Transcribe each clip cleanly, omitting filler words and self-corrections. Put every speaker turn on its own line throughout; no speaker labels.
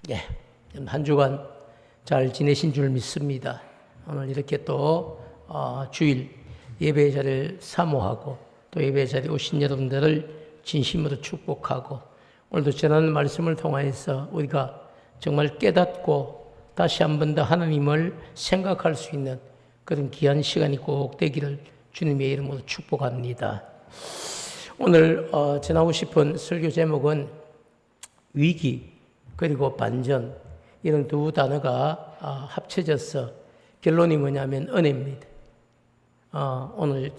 예, 한 주간 잘 지내신 줄 믿습니다. 오늘 이렇게 또 주일 예배의 자리를 사모하고 또 예배의 자리에 오신 여러분들을 진심으로 축복하고 오늘도 전하는 말씀을 통하여서 우리가 정말 깨닫고 다시 한 번 더 하나님을 생각할 수 있는 그런 귀한 시간이 꼭 되기를 주님의 이름으로 축복합니다. 오늘 전하고 싶은 설교 제목은 위기 그리고 반전, 이런 두 단어가 합쳐져서 결론이 뭐냐면 은혜입니다. 오늘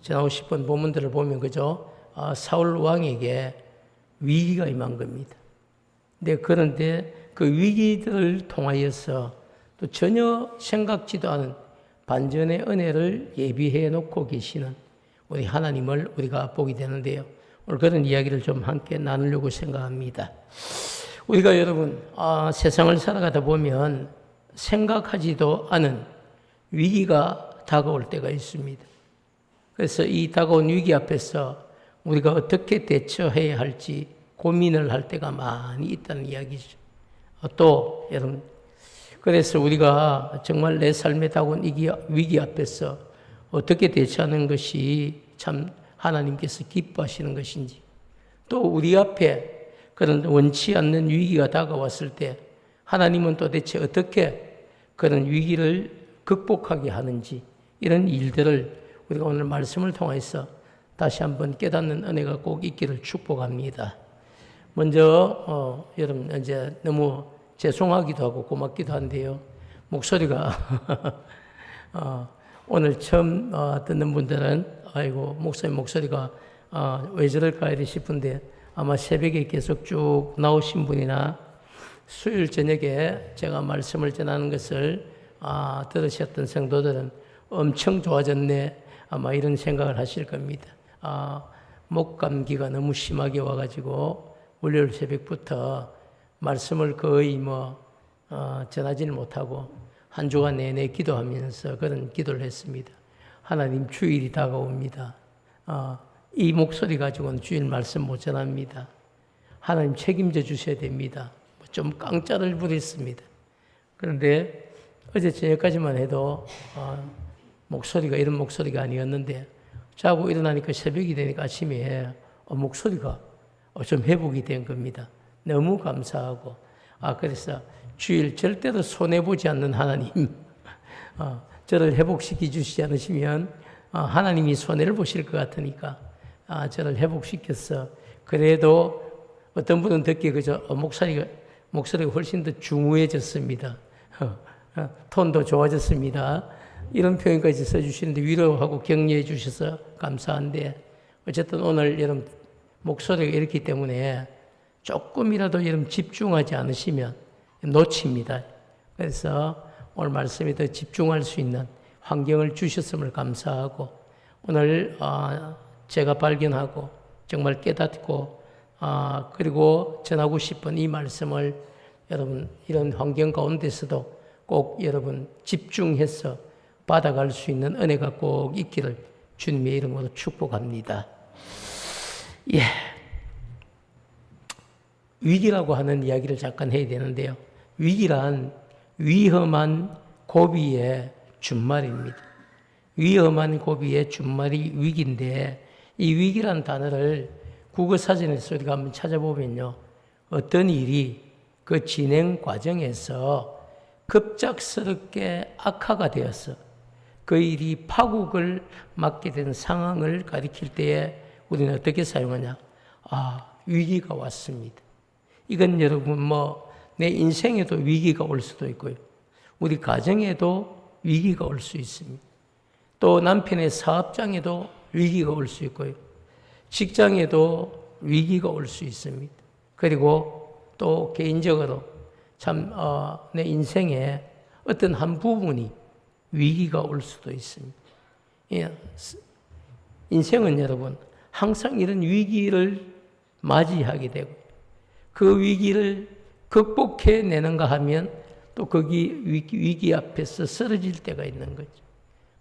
전하고 싶은 본문들을 보면 그죠? 사울 왕에게 위기가 임한 겁니다. 그런데 그 위기들을 통하여서 또 전혀 생각지도 않은 반전의 은혜를 예비해 놓고 계시는 우리 하나님을 우리가 보게 되는데요. 오늘 그런 이야기를 좀 함께 나누려고 생각합니다. 우리가 여러분 세상을 살아가다 보면 생각하지도 않은 위기가 다가올 때가 있습니다. 그래서 이 다가온 위기 앞에서 우리가 어떻게 대처해야 할지 고민을 할 때가 많이 있다는 이야기죠. 또 여러분, 그래서 우리가 정말 내 삶에 다가온 위기 앞에서 어떻게 대처하는 것이 참 하나님께서 기뻐하시는 것인지, 또 우리 앞에 그런 원치 않는 위기가 다가왔을 때 하나님은 도대체 어떻게 그런 위기를 극복하게 하는지, 이런 일들을 우리가 오늘 말씀을 통해서 다시 한번 깨닫는 은혜가 꼭 있기를 축복합니다. 먼저 여러분 이제 너무 죄송하기도 하고 고맙기도 한데요. 목소리가 오늘 처음 듣는 분들은 아이고 목사님 목소리가 왜 저럴까 이래 싶은데, 아마 새벽에 계속 쭉 나오신 분이나 수요일 저녁에 제가 말씀을 전하는 것을 들으셨던 성도들은 엄청 좋아졌네, 아마 이런 생각을 하실 겁니다. 목 감기가 너무 심하게 와가지고 월요일 새벽부터 말씀을 거의 전하지는 못하고 한 주간 내내 기도하면서 그런 기도를 했습니다. 하나님, 주일이 다가옵니다. 이 목소리 가지고는 주일 말씀 못 전합니다. 하나님 책임져 주셔야 됩니다. 좀 깡짜를 부렸습니다. 그런데 어제 저녁까지만 해도 목소리가 이런 목소리가 아니었는데, 자고 일어나니까 새벽이 되니까 아침에 목소리가 좀 회복이 된 겁니다. 너무 감사하고, 그래서 주일 절대로 손해보지 않는 하나님, 저를 회복시켜 주시지 않으시면 하나님이 손해를 보실 것 같으니까 저를 회복시켜서, 그래도 어떤 분은 듣기에 그저 목소리가 훨씬 더 중후해졌습니다. 톤도 좋아졌습니다. 이런 표현까지 써주시는데 위로하고 격려해 주셔서 감사한데, 어쨌든 오늘 여러분 목소리가 이렇기 때문에 조금이라도 여러분 집중하지 않으시면 놓칩니다. 그래서 오늘 말씀에 더 집중할 수 있는 환경을 주셨음을 감사하고, 오늘 제가 발견하고 정말 깨닫고 그리고 전하고 싶은 이 말씀을 여러분 이런 환경 가운데서도 꼭 여러분 집중해서 받아갈 수 있는 은혜가 꼭 있기를 주님의 이름으로 축복합니다. 예. 위기라고 하는 이야기를 잠깐 해야 되는데요. 위기란 위험한 고비의 준말입니다. 위험한 고비의 준말이 위기인데, 이 위기란 단어를 국어사전에서 우리가 한번 찾아보면요, 어떤 일이 그 진행 과정에서 급작스럽게 악화가 되어서 그 일이 파국을 맞게 된 상황을 가리킬 때에 우리는 어떻게 사용하냐? 위기가 왔습니다. 이건 여러분 내 인생에도 위기가 올 수도 있고요. 우리 가정에도 위기가 올 수 있습니다. 또 남편의 사업장에도 위기가 올 수 있고요. 직장에도 위기가 올 수 있습니다. 그리고 또 개인적으로 참 내 인생에 어떤 한 부분이 위기가 올 수도 있습니다. 인생은 여러분 항상 이런 위기를 맞이하게 되고, 그 위기를 극복해내는가 하면 또 거기 위기 앞에서 쓰러질 때가 있는 거죠.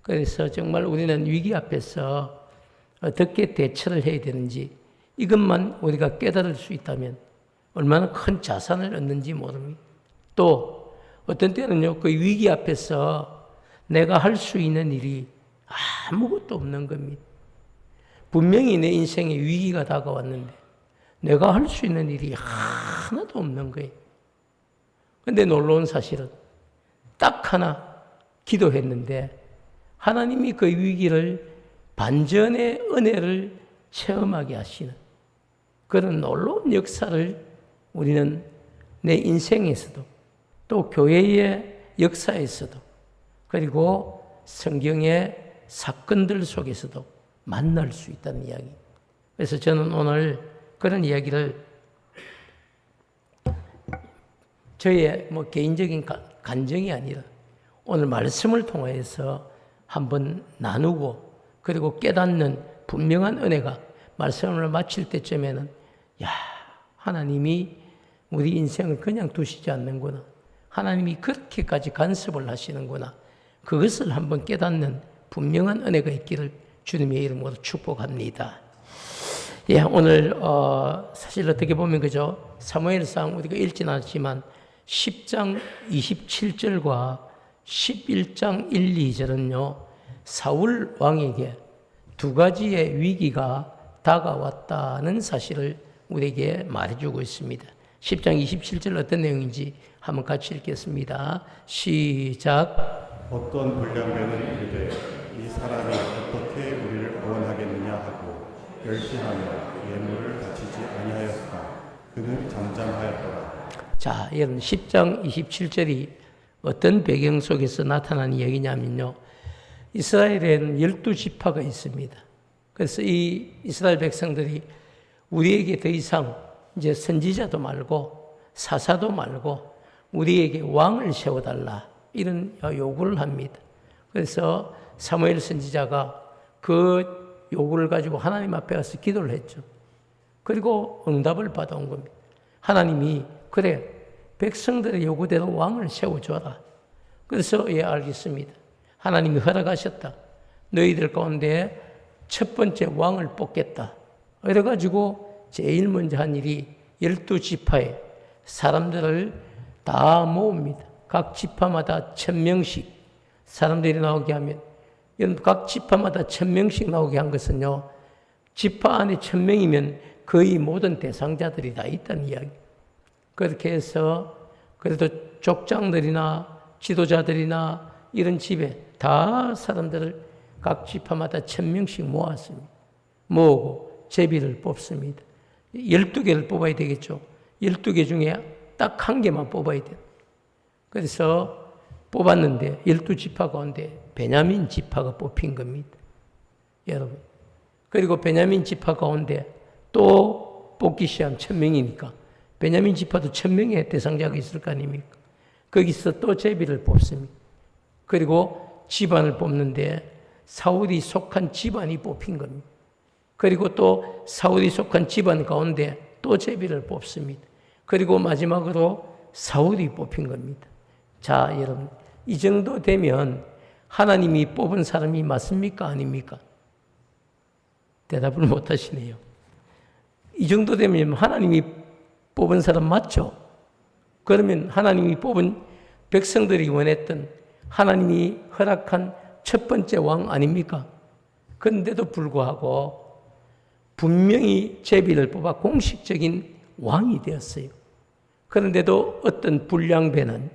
그래서 정말 우리는 위기 앞에서 어떻게 대처를 해야 되는지 이것만 우리가 깨달을 수 있다면 얼마나 큰 자산을 얻는지 모릅니다. 또 어떤 때는요, 그 위기 앞에서 내가 할 수 있는 일이 아무것도 없는 겁니다. 분명히 내 인생에 위기가 다가왔는데 내가 할 수 있는 일이 하나도 없는 거예요. 근데 놀라운 사실은 딱 하나 기도했는데 하나님이 그 위기를 반전의 은혜를 체험하게 하시는 그런 놀라운 역사를 우리는 내 인생에서도 또 교회의 역사에서도 그리고 성경의 사건들 속에서도 만날 수 있다는 이야기. 그래서 저는 오늘 그런 이야기를 저의 개인적인 간정이 아니라 오늘 말씀을 통해서 한번 나누고 그리고 깨닫는 분명한 은혜가 말씀을 마칠 때쯤에는 하나님이 우리 인생을 그냥 두시지 않는구나. 하나님이 그렇게까지 간섭을 하시는구나. 그것을 한번 깨닫는 분명한 은혜가 있기를 주님의 이름으로 축복합니다. 오늘 사실 어떻게 보면 그죠? 사무엘상 우리가 읽진 않았지만 10장 27절과 11장 1, 2절은요. 사울 왕에게 두 가지의 위기가 다가왔다는 사실을 우리에게 말해주고 있습니다. 10장 27절 어떤 내용인지 한번 같이 읽겠습니다. 시작.
어떤 불량배는 이르되 이 사람이 어떻게 우리를 구원하겠느냐 하고 멸시하며 예물을 바치지 아니하였다. 그는 잠잠하였더라.
자, 여러분 10장 27절이 어떤 배경 속에서 나타난 이야기냐면요. 이스라엘에는 12지파가 있습니다. 그래서 이 이스라엘 백성들이 우리에게 더 이상 이제 선지자도 말고 사사도 말고 우리에게 왕을 세워달라 이런 요구를 합니다. 그래서 사무엘 선지자가 그 요구를 가지고 하나님 앞에 가서 기도를 했죠. 그리고 응답을 받아온 겁니다. 하나님이 그래 백성들의 요구대로 왕을 세워줘라. 그래서 알겠습니다. 하나님이 허락하셨다. 너희들 가운데 첫 번째 왕을 뽑겠다. 그래가지고 제일 먼저 한 일이 12지파의 사람들을 다 모읍니다. 각 지파마다 1000명씩 사람들이 나오게 하면 각 지파마다 1000명씩 나오게 한 것은요. 지파 안에 1000명이면 거의 모든 대상자들이 다 있다는 이야기. 그렇게 해서 그래도 족장들이나 지도자들이나 이런 집에 다 사람들을 각 지파마다 1000명씩 모았습니다. 모으고 제비를 뽑습니다. 12개를 뽑아야 되겠죠. 12개 중에 딱 한 개만 뽑아야 돼요. 그래서 뽑았는데 12지파 가운데 베냐민 지파가 뽑힌 겁니다. 여러분. 그리고 베냐민 지파 가운데 또 뽑기 시작하면 1000명이니까 베냐민 지파도 1000명의 대상자가 있을 거 아닙니까? 거기서 또 제비를 뽑습니다. 그리고 집안을 뽑는데 사울이 속한 집안이 뽑힌 겁니다. 그리고 또 사울이 속한 집안 가운데 또 제비를 뽑습니다. 그리고 마지막으로 사울이 뽑힌 겁니다. 자, 여러분, 이 정도 되면 하나님이 뽑은 사람이 맞습니까? 아닙니까? 대답을 못 하시네요. 이 정도 되면 하나님이 뽑은 사람 맞죠? 그러면 하나님이 뽑은 백성들이 원했던 하나님이 허락한 첫 번째 왕 아닙니까? 그런데도 불구하고 분명히 제비를 뽑아 공식적인 왕이 되었어요. 그런데도 어떤 불량배는,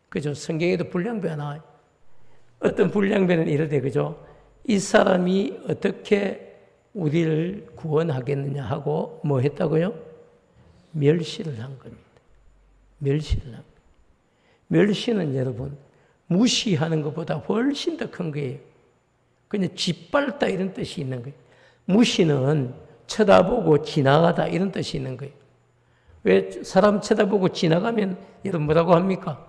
그죠? 성경에도 불량배가 나와요. 어떤 불량배는 이러되, 그죠? 이 사람이 어떻게 우리를 구원하겠느냐 하고 뭐 했다고요? 멸시를 한 겁니다. 멸시를 한 겁니다. 멸시는 여러분, 무시하는 것보다 훨씬 더 큰 거예요. 그냥 짓밟다 이런 뜻이 있는 거예요. 무시는 쳐다보고 지나가다 이런 뜻이 있는 거예요. 왜 사람 쳐다보고 지나가면 여러분 뭐라고 합니까?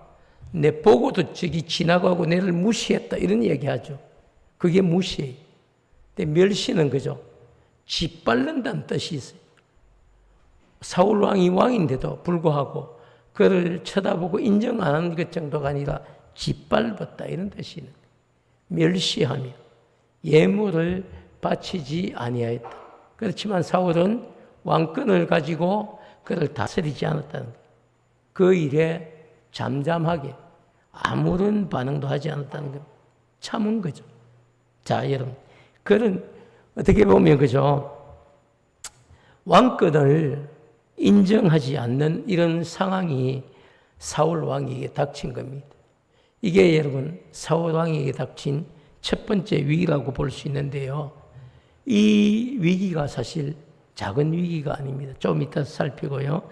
내 보고도 저기 지나가고 내를 무시했다 이런 얘기하죠. 그게 무시예요. 근데 멸시는 그죠? 짓밟는다는 뜻이 있어요. 사울 왕이 왕인데도 불구하고 그를 쳐다보고 인정 안 하는 것 정도가 아니라 짓밟았다 이런 뜻이 있는 거예요. 멸시하며 예물을 바치지 아니하였다. 그렇지만 사울은 왕권을 가지고 그를 다스리지 않았다는 거예요. 그 일에 잠잠하게 아무런 반응도 하지 않았다는 것. 참은 거죠. 자, 여러분. 그런, 어떻게 보면, 그죠? 왕권을 인정하지 않는 이런 상황이 사울 왕에게 닥친 겁니다. 이게 여러분, 사울 왕에게 닥친 첫 번째 위기라고 볼 수 있는데요. 이 위기가 사실 작은 위기가 아닙니다. 좀 이따 살피고요.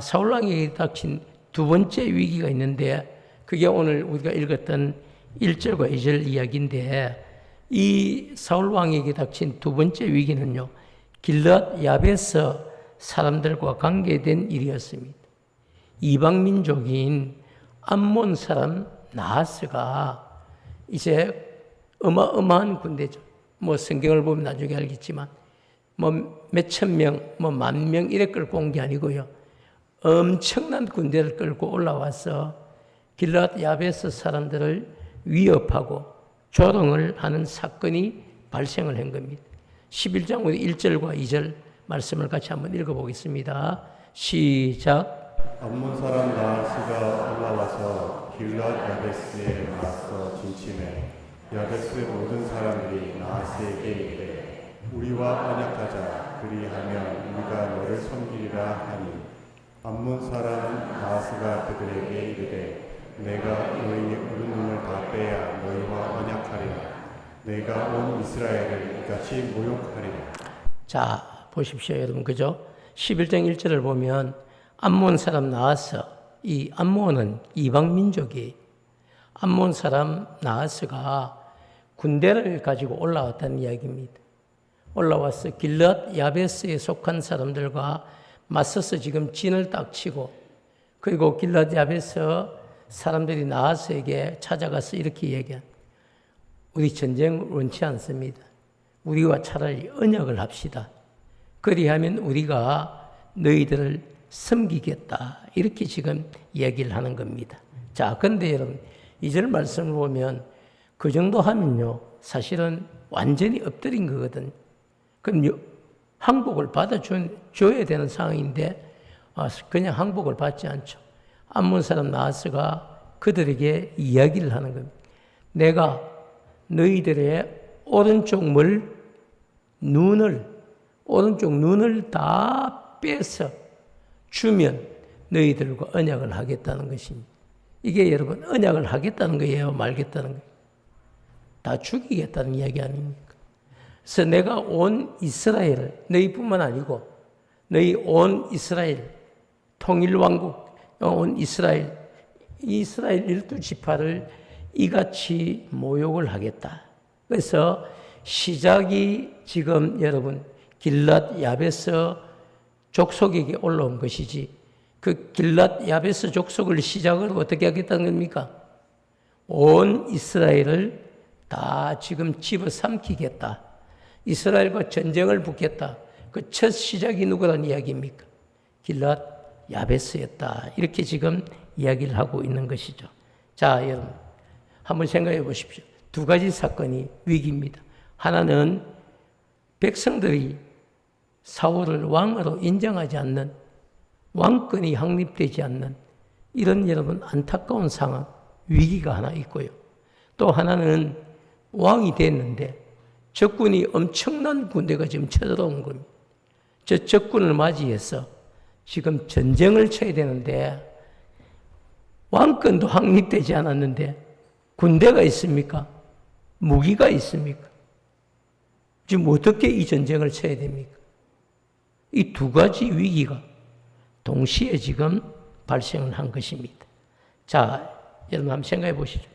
사울 왕에게 닥친 두 번째 위기가 있는데, 그게 오늘 우리가 읽었던 1절과 2절 이야기인데, 이 사울 왕에게 닥친 두 번째 위기는요, 길랏 야베스 사람들과 관계된 일이었습니다. 이방 민족인 암몬 사람 나하스가 이제 어마어마한 군대죠. 뭐 성경을 보면 나중에 알겠지만 뭐 몇천 명, 뭐 만 명 이래 끌고 온 게 아니고요. 엄청난 군대를 끌고 올라와서 길랏 야베스 사람들을 위협하고 조롱을 하는 사건이 발생을 한 겁니다. 11장 우리 1절과 2절 말씀을 같이 한번 읽어보겠습니다. 시작.
암몬 사람 나하스가 올라와서 길랏 야베스에 맞서 진침해 야베스 모든 사람들이 나하스에게 이르되 우리와 언약하자 그리하면 우리가 너를 섬기리라 하니 암몬 사람 나하스가 그들에게 이르되 내가 너희의 우르눈을 다 빼야 너희와 언약하리라 내가 온 이스라엘을 이같이 모욕하리라.
자, 보십시오, 여러분. 그죠? 11장 1절을 보면 암몬 사람 나하스, 이 암몬은 이방 민족이 암몬 사람 나하스가 군대를 가지고 올라왔다는 이야기입니다. 올라와서 길랏 야베스에 속한 사람들과 맞서서 지금 진을 딱 치고, 그리고 길랏 야베스 사람들이 나하스에게 찾아가서 이렇게 얘기한, 우리 전쟁 원치 않습니다. 우리와 차라리 언약을 합시다. 그리하면 우리가 너희들을 섬기겠다. 이렇게 지금 얘기를 하는 겁니다. 자, 근데 여러분, 2절 말씀을 보면 그 정도 하면요, 사실은 완전히 엎드린 거거든. 그럼 항복을 받아줘야 되는 상황인데, 그냥 항복을 받지 않죠. 암몬 사람 나하스가 그들에게 이야기를 하는 겁니다. 내가 너희들의 오른쪽 눈을 다 빼서 주면 너희들과 언약을 하겠다는 것입니다. 이게 여러분, 언약을 하겠다는 거예요? 말겠다는 거예요? 다 죽이겠다는 이야기 아닙니까? 그래서 내가 온 이스라엘을, 너희뿐만 아니고 너희 온 이스라엘, 통일왕국 온 이스라엘 12지파를 이같이 모욕을 하겠다. 그래서 시작이 지금 여러분 길랏 야베스 족속에게 올라온 것이지, 그 길랏 야베스 족속을 시작으로 어떻게 하겠다는 겁니까? 온 이스라엘을 다 지금 집어삼키겠다. 이스라엘과 전쟁을 붙겠다. 그 첫 시작이 누구란 이야기입니까? 길랏 야베스였다. 이렇게 지금 이야기를 하고 있는 것이죠. 자, 여러분, 한번 생각해 보십시오. 두 가지 사건이 위기입니다. 하나는 백성들이 사울을 왕으로 인정하지 않는, 왕권이 확립되지 않는 이런 여러분 안타까운 상황, 위기가 하나 있고요. 또 하나는 왕이 됐는데 적군이 엄청난 군대가 지금 쳐들어온 겁니다. 저 적군을 맞이해서 지금 전쟁을 쳐야 되는데 왕권도 확립되지 않았는데 군대가 있습니까? 무기가 있습니까? 지금 어떻게 이 전쟁을 쳐야 됩니까? 이 두 가지 위기가 동시에 지금 발생을 한 것입니다. 자, 여러분 한번 생각해 보시죠.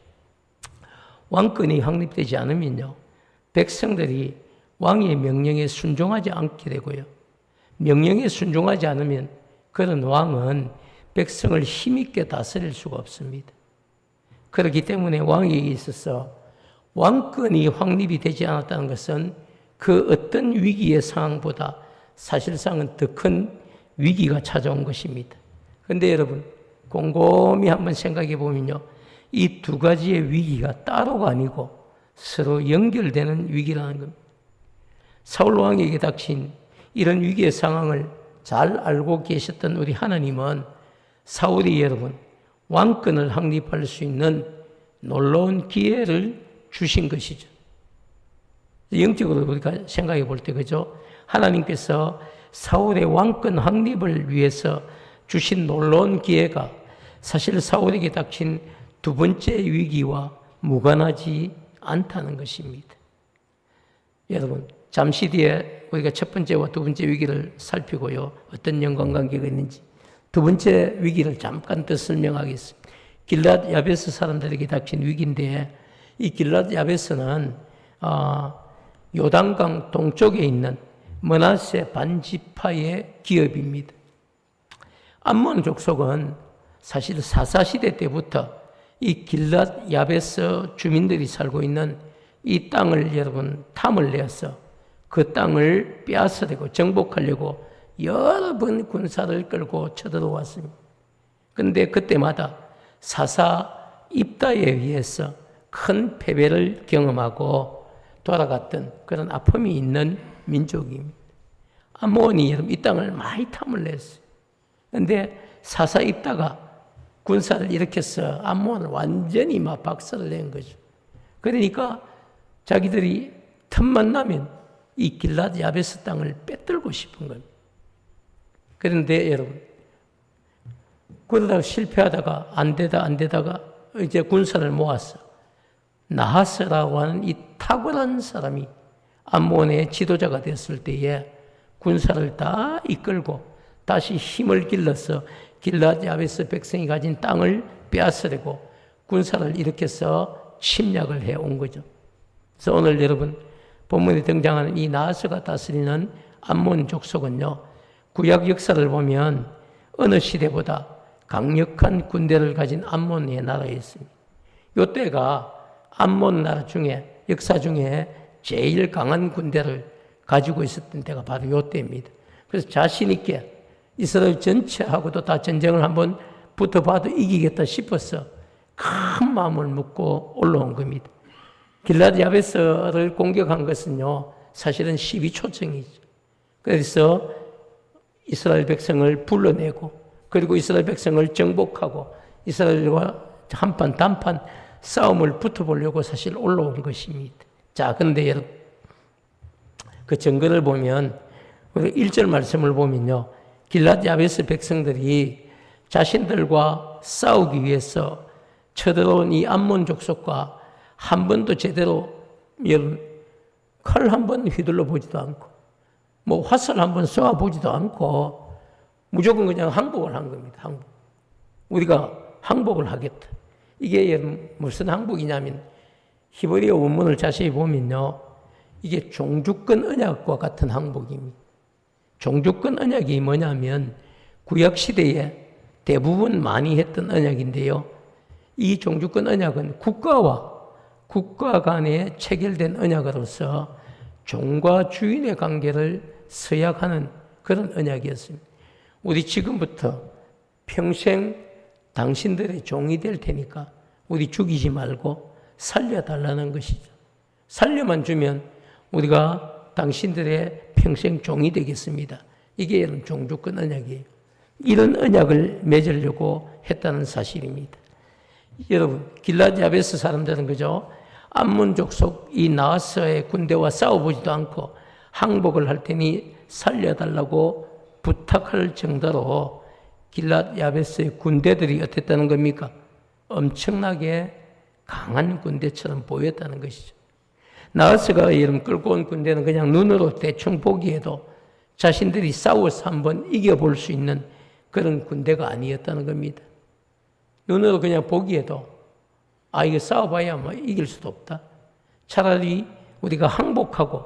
왕권이 확립되지 않으면요, 백성들이 왕의 명령에 순종하지 않게 되고요, 명령에 순종하지 않으면 그런 왕은 백성을 힘있게 다스릴 수가 없습니다. 그렇기 때문에 왕에게 있어서 왕권이 확립이 되지 않았다는 것은 그 어떤 위기의 상황보다 사실상은 더 큰 위기가 찾아온 것입니다. 그런데 여러분, 곰곰이 한번 생각해 보면요, 이 두 가지의 위기가 따로가 아니고 서로 연결되는 위기라는 겁니다. 사울 왕에게 닥친 이런 위기의 상황을 잘 알고 계셨던 우리 하나님은 사울이 여러분 왕권을 확립할 수 있는 놀라운 기회를 주신 것이죠. 영적으로 우리가 생각해 볼 때 그죠? 하나님께서 사울의 왕권 확립을 위해서 주신 놀라운 기회가 사실 사울에게 닥친 두 번째 위기와 무관하지 않다는 것입니다. 여러분, 잠시 뒤에 우리가 첫 번째와 두 번째 위기를 살피고요. 어떤 연관관계가 있는지 두 번째 위기를 잠깐 더 설명하겠습니다. 길랏 야베스 사람들에게 닥친 위기인데 이 길랏 야베스는 요단강 동쪽에 있는 므낫세 반지파의 기업입니다. 암몬 족속은 사실 사사시대 때부터 이 길랏 야베스 주민들이 살고 있는 이 땅을 여러분 탐을 내어서 그 땅을 빼앗으려고 정복하려고 여러 번 군사를 끌고 쳐들어왔습니다. 그런데 그때마다 사사 입다에 의해서 큰 패배를 경험하고 돌아갔던 그런 아픔이 있는 민족입니다. 암몬이 여러분 이 땅을 많이 탐을 냈어요. 그런데 사사 입다가 군사를 일으켜서 암몬을 완전히 막 박살을 낸 거죠. 그러니까 자기들이 틈만 나면 이 길랏 야베스 땅을 빼들고 싶은 겁니다. 그런데 여러분, 그러다가 실패하다가 안 되다가 이제 군사를 모았어. 나하스라고 하는 이 탁월한 사람이 암몬의 지도자가 됐을 때에 군사를 다 이끌고 다시 힘을 길러서 길랏 야베스 백성이 가진 땅을 빼앗으려고 군사를 일으켜서 침략을 해온 거죠. 그래서 오늘 여러분 본문에 등장하는 이 나하스가 다스리는 암몬 족속은요, 구약 역사를 보면 어느 시대보다 강력한 군대를 가진 암몬의 나라였습니다. 이때가 암몬 나라 중에 역사 중에 제일 강한 군대를 가지고 있었던 때가 바로 이때입니다. 그래서 자신 있게 이스라엘 전체하고도 다 전쟁을 한번 붙어봐도 이기겠다 싶어서 큰 마음을 먹고 올라온 겁니다. 길랏 야베스를 공격한 것은요, 사실은 12초청이죠. 그래서 이스라엘 백성을 불러내고, 그리고 이스라엘 백성을 정복하고, 이스라엘과 한판 단판 싸움을 붙어보려고 사실 올라온 것입니다. 자, 그런데 여러분, 그 증거를 보면, 우리 1절 말씀을 보면요, 길랏 야베스 백성들이 자신들과 싸우기 위해서 쳐들어온 이 암몬 족속과 한 번도 제대로 칼 한 번 휘둘러 보지도 않고 뭐 화살 한 번 쏘아 보지도 않고 무조건 그냥 항복을 한 겁니다. 항복. 우리가 항복을 하겠다. 이게 무슨 항복이냐면 히브리어 원문을 자세히 보면요, 이게 종주권 언약과 같은 항복입니다. 종주권 언약이 뭐냐면 구약 시대에 대부분 많이 했던 언약인데요, 이 종주권 언약은 국가와 국가 간에 체결된 언약으로서 종과 주인의 관계를 서약하는 그런 언약이었습니다. 우리 지금부터 평생 당신들의 종이 될 테니까 우리 죽이지 말고 살려달라는 것이죠. 살려만 주면 우리가 당신들의 평생 종이 되겠습니다. 이게 여러분 종주권 언약이에요. 이런 언약을 맺으려고 했다는 사실입니다. 여러분, 길랏 야베스 사람들은 그죠? 암몬 족속 이 나하스의 군대와 싸워보지도 않고 항복을 할 테니 살려달라고 부탁할 정도로 길랏 야베스의 군대들이 어땠다는 겁니까? 엄청나게 강한 군대처럼 보였다는 것이죠. 나하스가 여러분 끌고 온 군대는 그냥 눈으로 대충 보기에도 자신들이 싸워서 한번 이겨볼 수 있는 그런 군대가 아니었다는 겁니다. 눈으로 그냥 보기에도 이거 싸워봐야 뭐 이길 수도 없다. 차라리 우리가 항복하고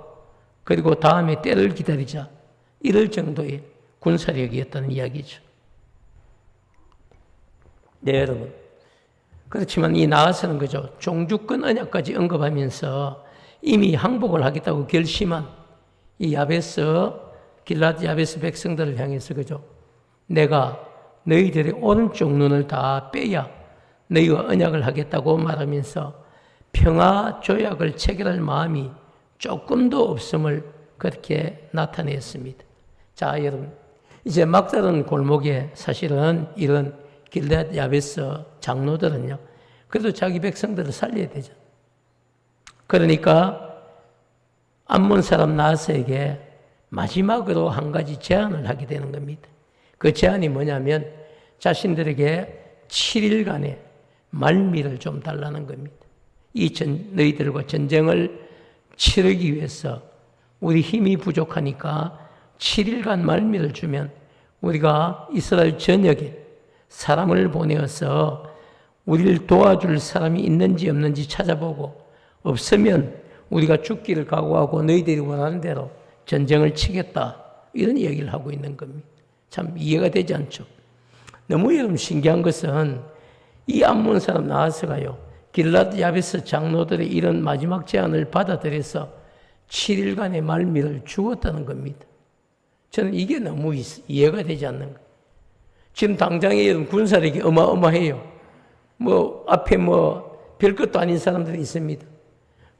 그리고 다음에 때를 기다리자. 이럴 정도의 군사력이었다는 이야기죠. 네, 여러분. 그렇지만 이 나하스는 그죠? 종주권 언약까지 언급하면서 이미 항복을 하겠다고 결심한 이 길랏 야베스 백성들을 향해서 그죠? 내가 너희들의 오른쪽 눈을 다 빼야 너희와 언약을 하겠다고 말하면서 평화 조약을 체결할 마음이 조금도 없음을 그렇게 나타냈습니다. 자, 여러분, 이제 막다른 골목에 사실은 이런 길르앗 야베스 장로들은요, 그래도 자기 백성들을 살려야 되죠. 그러니까 암몬 사람 나하스에게 마지막으로 한 가지 제안을 하게 되는 겁니다. 그 제안이 뭐냐면 자신들에게 7일간의 말미를 좀 달라는 겁니다. 너희들과 전쟁을 치르기 위해서 우리 힘이 부족하니까 7일간 말미를 주면 우리가 이스라엘 전역에 사람을 보내어서 우리를 도와줄 사람이 있는지 없는지 찾아보고 없으면 우리가 죽기를 각오하고 너희들이 원하는 대로 전쟁을 치겠다. 이런 얘기를 하고 있는 겁니다. 참 이해가 되지 않죠. 너무 여러분 신기한 것은 이 암몬 사람 나하스가요, 길르앗 야베스 장로들의 이런 마지막 제안을 받아들여서 7일간의 말미를 주었다는 겁니다. 저는 이게 너무 이해가 되지 않는 거예요. 지금 당장에 여러분 군사력이 어마어마해요. 앞에 별것도 아닌 사람들이 있습니다.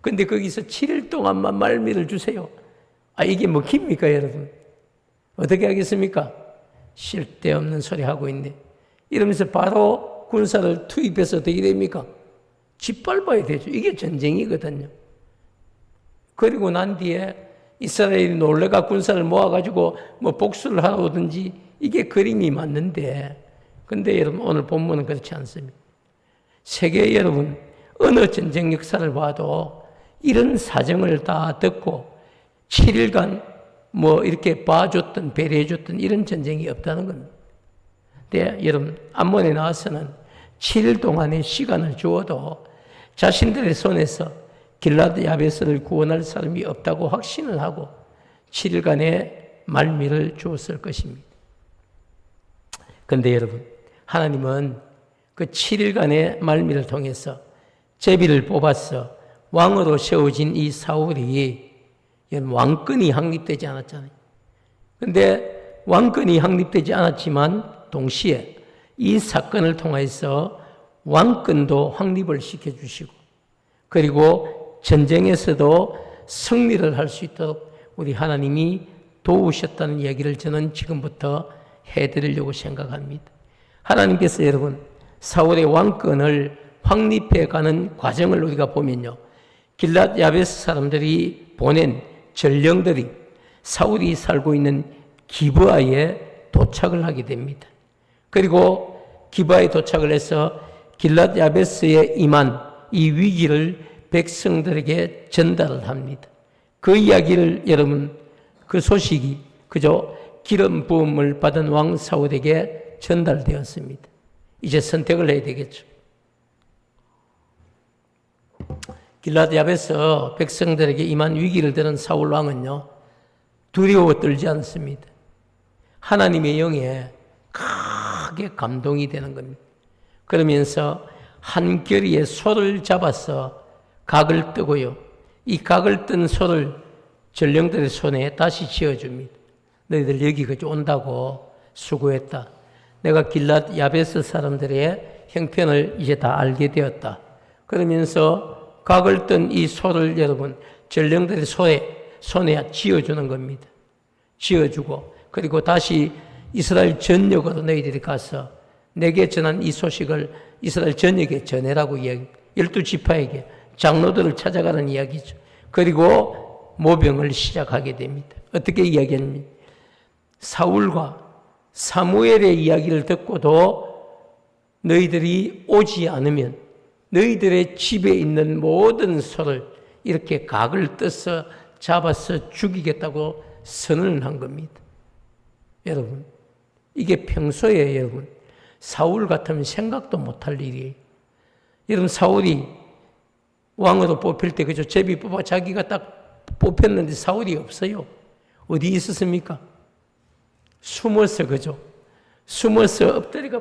근데 거기서 7일 동안만 말미를 주세요. 이게 깁니까, 여러분? 어떻게 하겠습니까? 쓸데없는 소리 하고 있네. 이러면서 바로 군사를 투입해서 어떻게 됩니까? 짓밟아야 되죠. 이게 전쟁이거든요. 그리고 난 뒤에 이스라엘이 놀래가 군사를 모아가지고 복수를 하러 오든지 이게 그림이 맞는데, 근데 여러분 오늘 본문은 그렇지 않습니다. 세계 여러분 어느 전쟁 역사를 봐도 이런 사정을 다 듣고 7일간 이렇게 봐줬던 배려해줬던 이런 전쟁이 없다는 겁니다. 근데 여러분 암몬에 나와서는 7일 동안의 시간을 주어도 자신들의 손에서 길르앗 야베스를 구원할 사람이 없다고 확신을 하고 7일간의 말미를 주었을 것입니다. 그런데 여러분 하나님은 그 7일간의 말미를 통해서 제비를 뽑아서 왕으로 세워진 이 사울이 왕권이 확립되지 않았잖아요. 그런데 왕권이 확립되지 않았지만 동시에 이 사건을 통해서 왕권도 확립을 시켜주시고 그리고 전쟁에서도 승리를 할 수 있도록 우리 하나님이 도우셨다는 얘기를 저는 지금부터 해드리려고 생각합니다. 하나님께서 여러분 사울의 왕권을 확립해가는 과정을 우리가 보면요, 길르앗 야베스 사람들이 보낸 전령들이 사울이 살고 있는 기브아에 도착을 하게 됩니다. 그리고 기브아에 도착을 해서 길르앗 야베스에 임한 이 위기를 백성들에게 전달을 합니다. 그 이야기를 여러분 그 소식이 그저 기름 부음을 받은 왕 사울에게 전달되었습니다. 이제 선택을 해야 되겠죠. 길르앗 야베스 백성들에게 임한 위기를 들은 사울 왕은요, 두려워 떨지 않습니다. 하나님의 영에 크게 감동이 되는 겁니다. 그러면서 한 결의의 소를 잡아서 각을 뜨고요, 이 각을 뜬 소를 전령들의 손에 다시 쥐어줍니다. 너희들 여기까지 온다고 수고했다. 내가 길르앗 야베스 사람들의 형편을 이제 다 알게 되었다. 그러면서 각을 뜬 이 소를 여러분 전령들의 손에 쥐어주는 겁니다. 쥐어주고 그리고 다시 이스라엘 전역으로 너희들이 가서 내게 전한 이 소식을 이스라엘 전역에 전해라고 이야기, 12지파에게 장로들을 찾아가는 이야기죠. 그리고 모병을 시작하게 됩니다. 어떻게 이야기합니까? 사울과 사무엘의 이야기를 듣고도 너희들이 오지 않으면 너희들의 집에 있는 모든 소를 이렇게 각을 떠서 잡아서 죽이겠다고 선언을 한 겁니다. 여러분, 이게 평소에 여러분 사울 같으면 생각도 못할 일이에요. 여러분 사울이 왕으로 뽑힐 때 그저 제비 뽑아 자기가 딱 뽑혔는데 사울이 없어요. 어디 있었습니까? 숨어서 그죠? 숨어서 엎드리가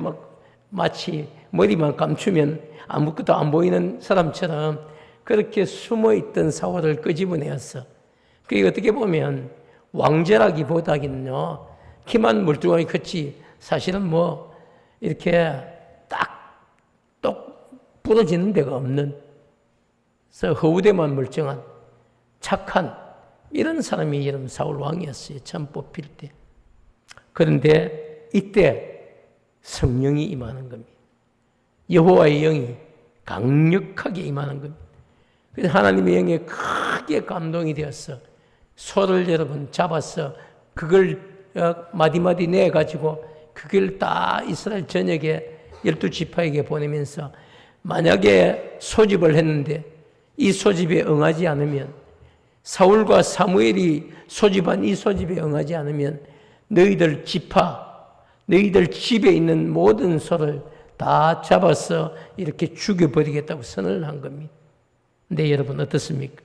마치 머리만 감추면 아무것도 안 보이는 사람처럼 그렇게 숨어있던 사울을 끄집어내었어. 그게 어떻게 보면 왕제라기보다는요, 키만 멀뚱하게 컸지 사실은 이렇게 똑 부러지는 데가 없는, 그래서 허우대만 멀쩡한 착한 이런 사람이 이름 사울 왕이었어요. 처음 뽑힐 때. 그런데 이때 성령이 임하는 겁니다. 여호와의 영이 강력하게 임하는 겁니다. 그래서 하나님의 영에 크게 감동이 되었어. 소를 여러분 잡아서 그걸 마디마디 내가지고 그걸 다 이스라엘 전역에 12지파에게 보내면서 만약에 소집을 했는데 이 소집에 응하지 않으면 사울과 사무엘이 소집한 이 소집에 응하지 않으면 너희들 지파, 너희들 집에 있는 모든 소를 다 잡아서 이렇게 죽여버리겠다고 선언을 한 겁니다. 근데 여러분 어떻습니까?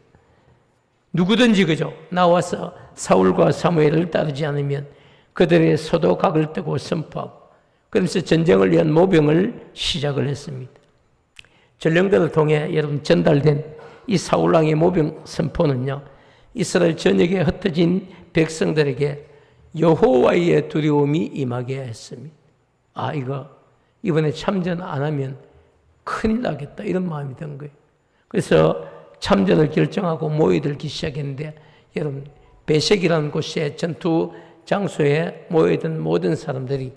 누구든지 그죠? 나와서 사울과 사무엘을 따르지 않으면 그들의 소도 각을 뜨고 선포하고 그러면서 전쟁을 위한 모병을 시작을 했습니다. 전령들을 통해 여러분 전달된 이 사울왕의 모병 선포는요, 이스라엘 전역에 흩어진 백성들에게 여호와의 두려움이 임하게 했습니다. 아, 이번에 참전 안 하면 큰일 나겠다 이런 마음이 든 거예요. 그래서 참전을 결정하고 모여들기 시작했는데 여러분 베색이라는 곳에 전투 장소에 모여든 모든 사람들이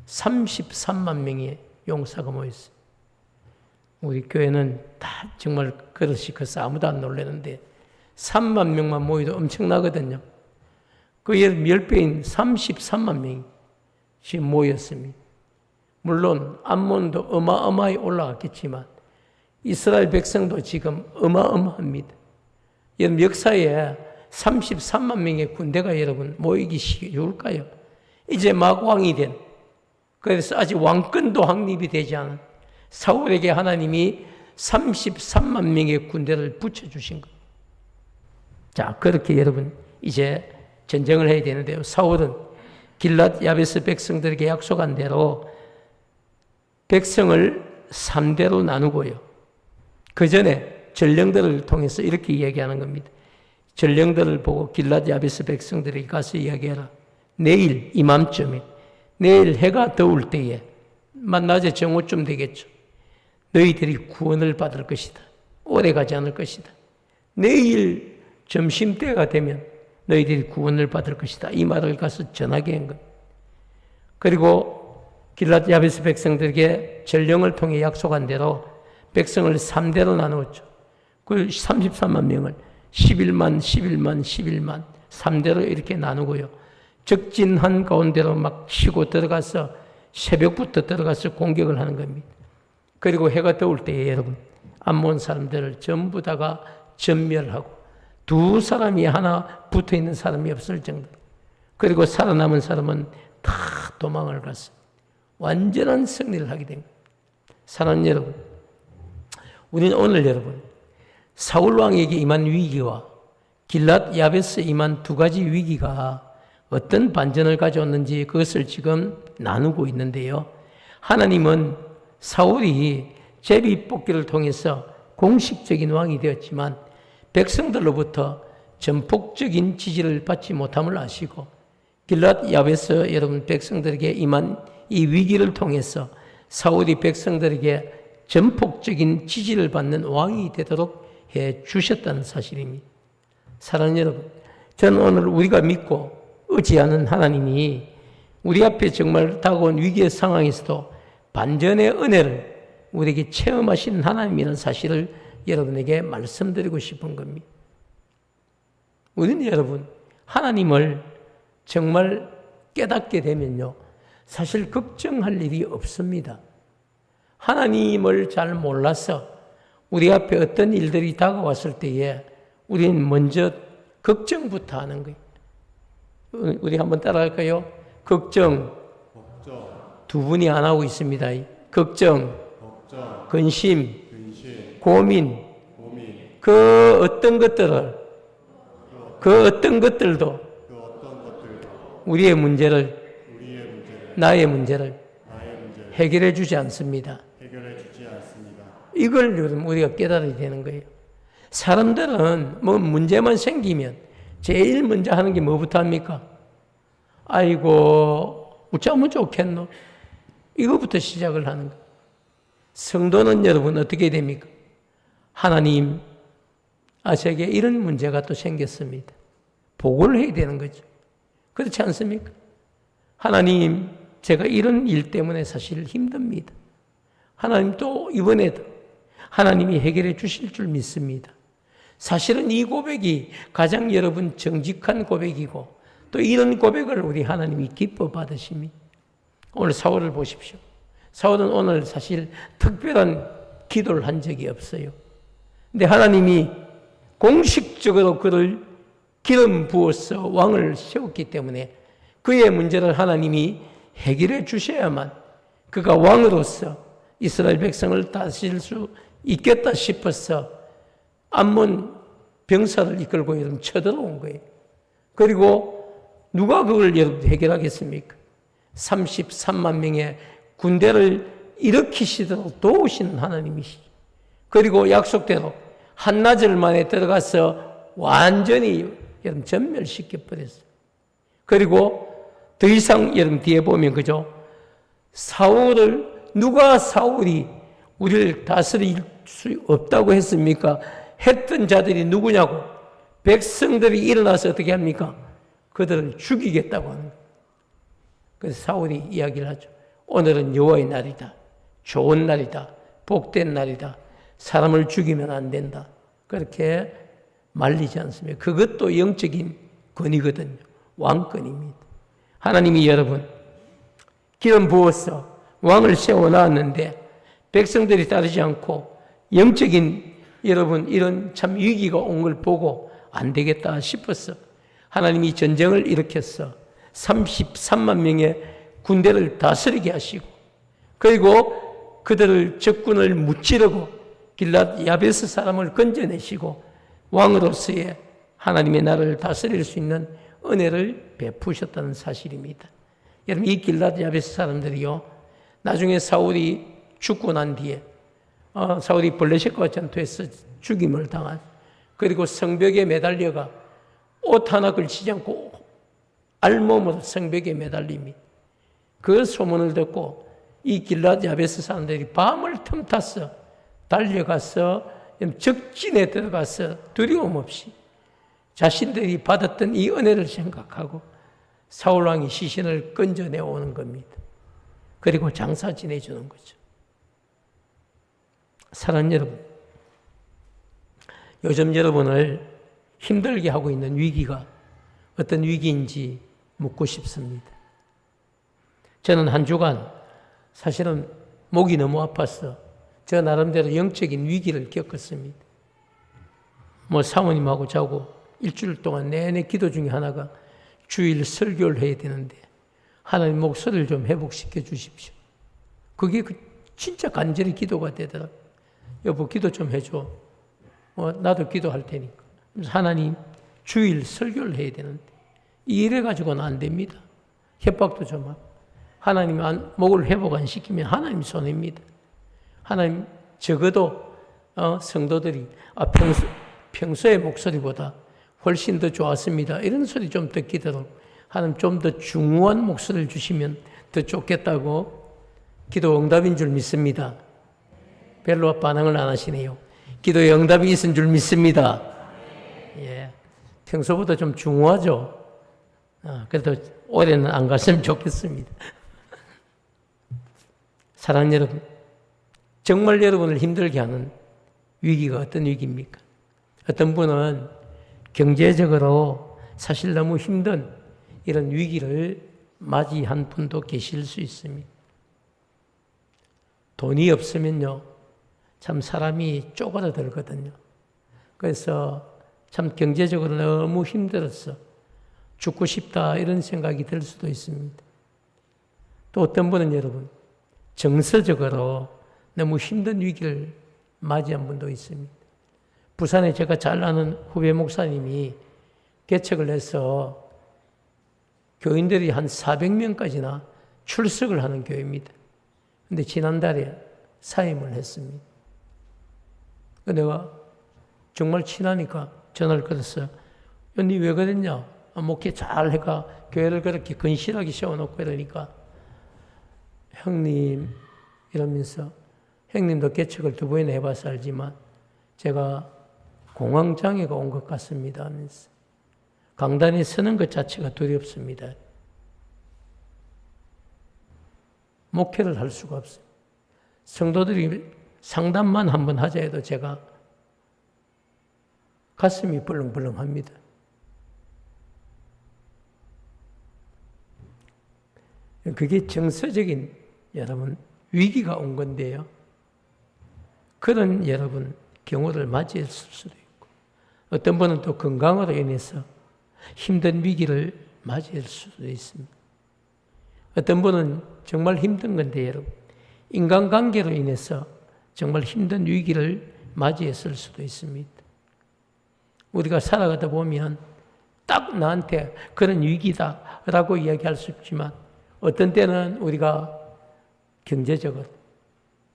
33만 명의 용사가 모였어요. 우리 교회는 다 정말 그릇이 커서 아무도 안 놀라는데 3만 명만 모여도 엄청나거든요. 그 10배인 33만 명이 지금 모였습니다. 물론 암몬도 어마어마하게 올라갔겠지만 이스라엘 백성도 지금 어마어마합니다. 여러분 역사에 33만 명의 군대가 여러분 모이기 쉬울까요? 이제 막 왕이 된, 그래서 아직 왕권도 확립이 되지 않은 사울에게 하나님이 33만 명의 군대를 붙여주신 것. 자, 그렇게 여러분 이제 전쟁을 해야 되는데요. 사울은 길랏 야베스 백성들에게 약속한 대로 백성을 3대로 나누고요. 그 전에 전령들을 통해서 이렇게 이야기하는 겁니다. 전령들을 보고 길랏 야베스 백성들에게 가서 이야기해라. 내일 이맘쯤에, 내일 해가 더울 때에, 낮에 정오쯤 되겠죠. 너희들이 구원을 받을 것이다. 오래 가지 않을 것이다. 내일 점심때가 되면 너희들이 구원을 받을 것이다. 이 말을 가서 전하게 한 것. 그리고 길랏 야베스 백성들에게 전령을 통해 약속한 대로 백성을 3대로 나누었죠. 그 33만 명을 11만, 11만, 11만 3대로 이렇게 나누고요. 적진한 가운데로 막 치고 들어가서 새벽부터 들어가서 공격을 하는 겁니다. 그리고 해가 더울 때에 여러분 암몬 사람들을 전부 다가 전멸하고 두 사람이 하나 붙어 있는 사람이 없을 정도로, 그리고 살아남은 사람은 다 도망을 갔어요. 완전한 승리를 하게 된 거예요. 사랑하는 여러분, 우리는 오늘 여러분 사울 왕에게 임한 위기와 길랏 야베스에 임한 두 가지 위기가 어떤 반전을 가져왔는지 그것을 지금 나누고 있는데요. 하나님은 사울이 제비 뽑기를 통해서 공식적인 왕이 되었지만 백성들로부터 전폭적인 지지를 받지 못함을 아시고 길랏 야베스 여러분 백성들에게 임한 이 위기를 통해서 사울이 백성들에게 전폭적인 지지를 받는 왕이 되도록 해 주셨다는 사실입니다. 사랑하는 여러분, 저는 오늘 우리가 믿고 의지하는 하나님이 우리 앞에 정말 다가온 위기의 상황에서도 반전의 은혜를 우리에게 체험하시는 하나님이라는 사실을 여러분에게 말씀드리고 싶은 겁니다. 우리는 여러분 하나님을 정말 깨닫게 되면요, 사실 걱정할 일이 없습니다. 하나님을 잘 몰라서 우리 앞에 어떤 일들이 다가왔을 때에 우리는 먼저 걱정부터 하는 거예요. 우리 한번 따라할까요? 걱정. 두 분이 안 하고 있습니다. 걱정, 근심, 고민. 그 어떤 것들도 우리의 문제를, 나의 문제를 해결해 주지 않습니다. 이걸 여러분 우리가 깨달아야 되는 거예요. 사람들은 뭐 문제만 생기면 제일 먼저 하는 게 뭐부터 합니까? 아이고 어쩌면 좋겠노? 이거부터 시작을 하는 거예요. 성도는 여러분 어떻게 됩니까? 하나님, 제게 이런 문제가 또 생겼습니다. 보고를 해야 되는 거죠. 그렇지 않습니까? 하나님, 제가 이런 일 때문에 사실 힘듭니다. 하나님 또 이번에도 하나님이 해결해 주실 줄 믿습니다. 사실은 이 고백이 가장 여러분 정직한 고백이고 또 이런 고백을 우리 하나님이 기뻐 받으십니다. 오늘 사울을 보십시오. 사울은 오늘 사실 특별한 기도를 한 적이 없어요. 근데 하나님이 공식적으로 그를 기름 부어서 왕을 세웠기 때문에 그의 문제를 하나님이 해결해 주셔야만 그가 왕으로서 이스라엘 백성을 다스릴 수 있겠다 싶어서 암몬 병사를 이끌고 여러분 쳐들어온 거예요. 그리고 누가 그걸 여러분 해결하겠습니까? 33만 명의 군대를 일으키시도록 도우시는 하나님이시죠. 그리고 약속대로 한나절 만에 들어가서 완전히 여러분 전멸시켜 버렸어요. 그리고 더 이상 여러분 뒤에 보면 그죠? 누가 사울이 우리를 다스릴 수 없다고 했습니까? 했던 자들이 누구냐고? 백성들이 일어나서 어떻게 합니까? 그들을 죽이겠다고 하는 거예요. 그래서 사울이 이야기를 하죠. 오늘은 여호와의 날이다. 좋은 날이다. 복된 날이다. 사람을 죽이면 안 된다. 그렇게 말리지 않습니까? 그것도 영적인 권위거든요. 왕권입니다. 하나님이 여러분 기름 부어서 왕을 세워놨는데 백성들이 따르지 않고 영적인 여러분 이런 참 위기가 온 걸 보고 안 되겠다 싶어서 하나님이 전쟁을 일으켰어 33만 명의 군대를 다스리게 하시고 그리고 그들을 적군을 무찌르고 길랏 야베스 사람을 건져내시고 왕으로서의 하나님의 나라를 다스릴 수 있는 은혜를 베푸셨다는 사실입니다. 여러분 이 길랏 야베스 사람들이요 나중에 사울이 죽고 난 뒤에 사울이 블레셋과 전투에서 죽임을 당한 그리고 성벽에 매달려가 옷 하나 걸치지 않고 알몸으로 성벽에 매달립니다. 그 소문을 듣고 이 길랏 야베스 사람들이 밤을 틈타서 달려가서 적진에 들어가서 두려움 없이 자신들이 받았던 이 은혜를 생각하고 사울왕이 시신을 건져내 오는 겁니다. 그리고 장사 지내주는 거죠. 사랑하는 여러분, 요즘 여러분을 힘들게 하고 있는 위기가 어떤 위기인지 묻고 싶습니다. 저는 한 주간 사실은 목이 너무 아파서 저 나름대로 영적인 위기를 겪었습니다. 사모님하고 자고 일주일 동안 내내 기도 중에 하나가 주일 설교를 해야 되는데 하나님 목소리를 좀 회복시켜 주십시오. 그게 진짜 간절히 기도가 되더라고요. 여보 기도 좀 해줘. 나도 기도할 테니까. 그래서 하나님 주일 설교를 해야 되는데 이래 가지고는 안 됩니다. 협박도 좀 하고 하나님 목을 회복 안 시키면 하나님 손해입니다. 하나님 적어도 성도들이 평소의 목소리보다 훨씬 더 좋았습니다. 이런 소리 좀 듣기도록 하나님 좀 더 중후한 목소리를 주시면 더 좋겠다고 기도 응답인 줄 믿습니다. 별로 반응을 안 하시네요. 기도에 응답이 있은 줄 믿습니다. 예, 평소보다 좀 중후하죠. 그래도 올해는 안 갔으면 좋겠습니다. 사랑하는 여러분, 정말 여러분을 힘들게 하는 위기가 어떤 위기입니까? 어떤 분은 경제적으로 사실 너무 힘든 이런 위기를 맞이한 분도 계실 수 있습니다. 돈이 없으면요, 참 사람이 쪼그라들거든요. 그래서 참 경제적으로 너무 힘들었어. 죽고 싶다 이런 생각이 들 수도 있습니다. 또 어떤 분은 여러분, 정서적으로 너무 힘든 위기를 맞이한 분도 있습니다. 부산에 제가 잘 아는 후배 목사님이 개척을 해서 교인들이 한 400명까지나 출석을 하는 교회입니다. 근데 지난달에 사임을 했습니다. 내가 정말 친하니까 전화를 걸었어요. 니 왜 그랬냐? 목회 잘 해가 교회를 그렇게 건실하게 세워놓고 이러니까 형님 이러면서 형님도 개척을 2번이나 해봐서 알지만 제가 공황장애가 온 것 같습니다 하면서 강단에 서는 것 자체가 두렵습니다. 목회를 할 수가 없어요. 성도들이 상담만 한번 하자 해도 제가 가슴이 벌렁벌렁합니다. 그게 정서적인 여러분 위기가 온 건데요. 그런 여러분 경우를 맞이했을 수도 있고 어떤 분은 또 건강으로 인해서 힘든 위기를 맞이할 수도 있습니다. 어떤 분은 정말 힘든 건데 여러분 인간관계로 인해서 정말 힘든 위기를 맞이했을 수도 있습니다. 우리가 살아가다 보면 딱 나한테 그런 위기다라고 이야기할 수 있지만 어떤 때는 우리가 경제적으로,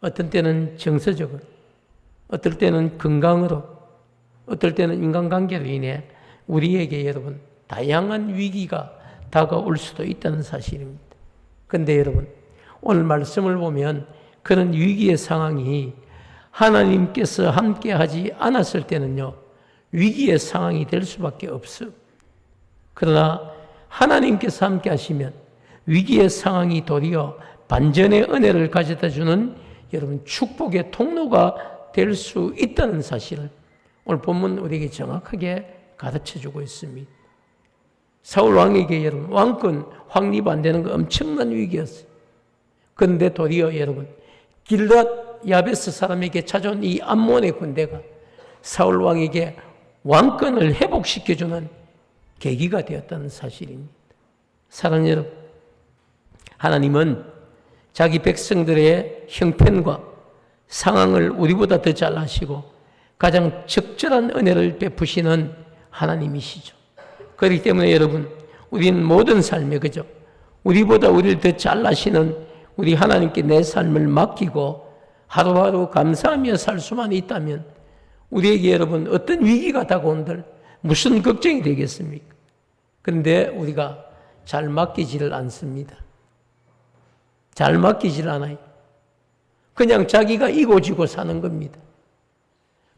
어떤 때는 정서적으로, 어떨 때는 건강으로, 어떨 때는 인간관계로 인해 우리에게 여러분 다양한 위기가 다가올 수도 있다는 사실입니다. 그런데 여러분 오늘 말씀을 보면 그런 위기의 상황이 하나님께서 함께하지 않았을 때는요 위기의 상황이 될 수밖에 없어요. 그러나 하나님께서 함께하시면 위기의 상황이 도리어 반전의 은혜를 가져다 주는 여러분 축복의 통로가 될 수 있다는 사실을 오늘 본문 우리에게 정확하게 가르쳐주고 있습니다. 사울 왕에게 여러분 왕권 확립 안 되는 거 엄청난 위기였어요. 그런데 도리어 여러분 길랏 야베스 사람에게 찾아온 이 암몬의 군대가 사울 왕에게 왕권을 회복시켜주는 계기가 되었다는 사실입니다. 사랑하는 여러분, 하나님은 자기 백성들의 형편과 상황을 우리보다 더 잘 아시고 가장 적절한 은혜를 베푸시는 하나님이시죠. 그렇기 때문에 여러분, 우리는 모든 삶에 그죠? 우리보다 우리를 더 잘 아시는 우리 하나님께 내 삶을 맡기고 하루하루 감사하며 살 수만 있다면 우리에게 여러분 어떤 위기가 다가온들 무슨 걱정이 되겠습니까? 그런데 우리가 잘 맡기지를 않습니다. 잘 맡기질 않아요. 그냥 자기가 이고지고 사는 겁니다.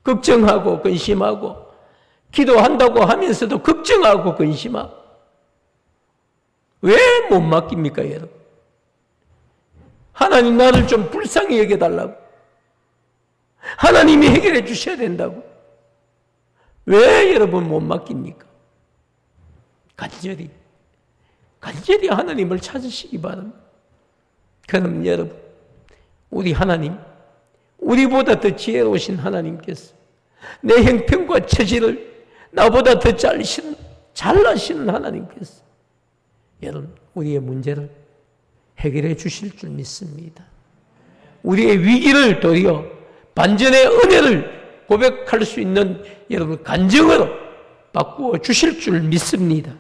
걱정하고 근심하고 기도한다고 하면서도 걱정하고 근심하고 왜 못 맡깁니까 여러분? 하나님 나를 좀 불쌍히 여겨달라고 하나님이 해결해 주셔야 된다고 왜 여러분 못 맡깁니까? 간절히 하나님을 찾으시기 바랍니다. 그럼 여러분 우리 하나님 우리보다 더 지혜로우신 하나님께서 내 형편과 처지를 나보다 더 잘 아시는 하나님께서 여러분 우리의 문제를 해결해 주실 줄 믿습니다. 우리의 위기를 도리어 반전의 은혜를 고백할 수 있는 여러분 간증으로 바꾸어 주실 줄 믿습니다.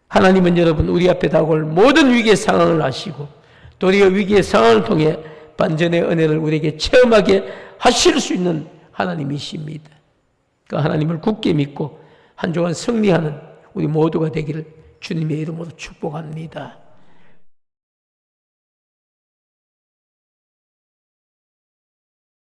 하나님은 여러분 우리 앞에 다가올 모든 위기의 상황을 아시고 도리어 위기의 상황을 통해 반전의 은혜를 우리에게 체험하게 하실 수 있는 하나님이십니다. 그 하나님을 굳게 믿고 한 주간 승리하는 우리 모두가 되기를 주님의 이름으로 축복합니다.